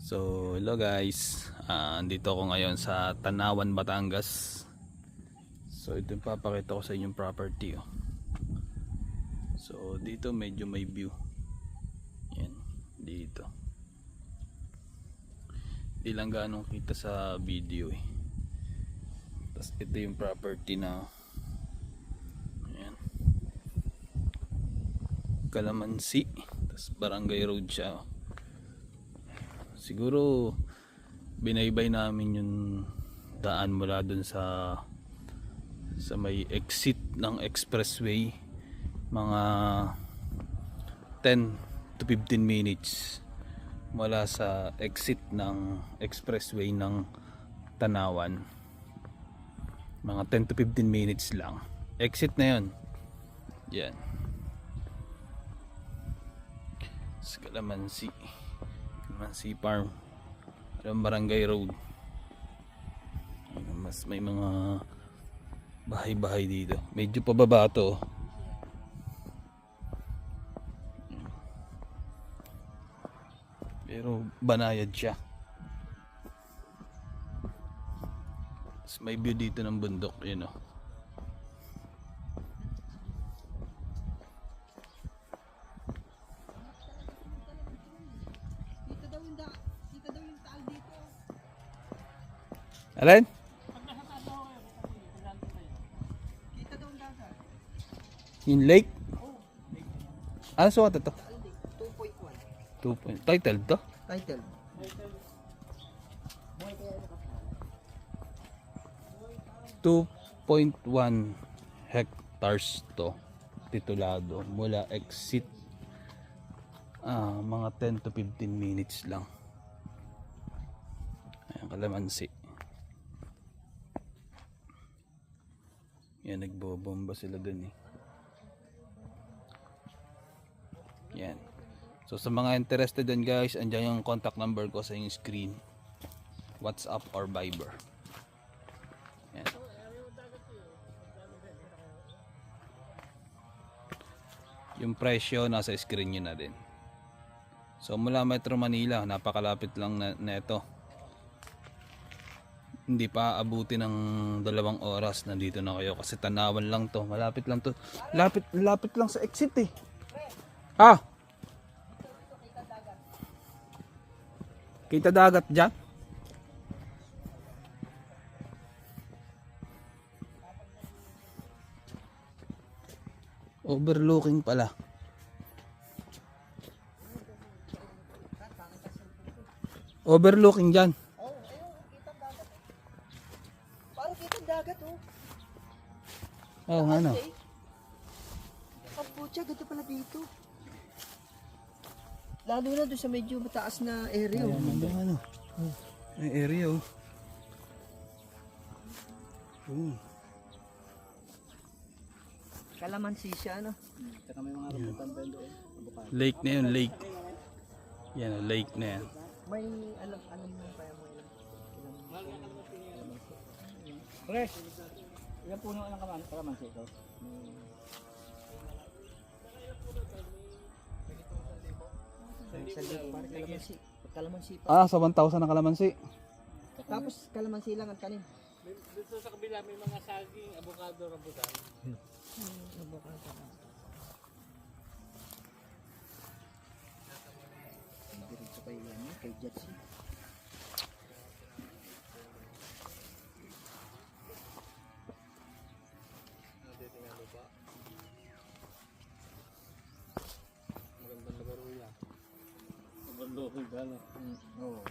So hello guys, andito ako ngayon sa Tanawan, Batangas. So ito yung papakita ko sa inyong property oh. So dito medyo may view. Yan, dito. Di lang ganong kita sa video eh. Tapos ito yung property na ayan, Calamansi. Tapos Barangay Road siya oh. Siguro binaybay namin yung daan mula dun sa may exit ng expressway, mga 10 to 15 minutes mula sa exit ng expressway ng Tanawan. Mga 10 to 15 minutes lang exit na yun. Yan sa Calamansi Farm, Barangay Road. Mas may mga bahay-bahay dito. Medyo pababa to. Pero banayad siya. Mas may view dito ng bundok, yun oh. Alin? Yung lake? Ano sukat ito? 2.1. Title to? Title. 2.1 hectares to. Titulado. Mula exit mga 10 to 15 minutes lang. Ayan, Calamansi. Yan, nagbobomba sila dun eh. Yan. So sa mga interested dun guys, andyan yung contact number ko sa yung screen. WhatsApp or Viber. Yan. Yung presyo nasa screen nyo na din. So mula Metro Manila, napakalapit lang na ito. Hindi pa abuti ng 2 oras, nandito na kayo kasi Tanawan lang to, malapit lang to, lapit lang sa exit eh. Kita dagat dyan. Overlooking pala. Overlooking dyan. Dagat oh. Oh, ano? Ang putya, ganda pala dito. Lalo na doon sa medyo mataas na area. Ano? May area oh. Calamansi siya, ano? Saka may mga rambutan pa doon. Lake na yun, lake. Yan, lake na yan. May alam mo pa yan mo ilan. Pre, ilang puno ng kalamansi ito? Calamansi. Calamansi pa. Sa 1,000 na Calamansi. Tapos calamansi lang ang tanim. Dito sa kabila may mga saging, avocado, rambutan. Avocado. Diretso kay ano, kay Jetsi. Magandang laro yan. Magandang laro yan. Oo.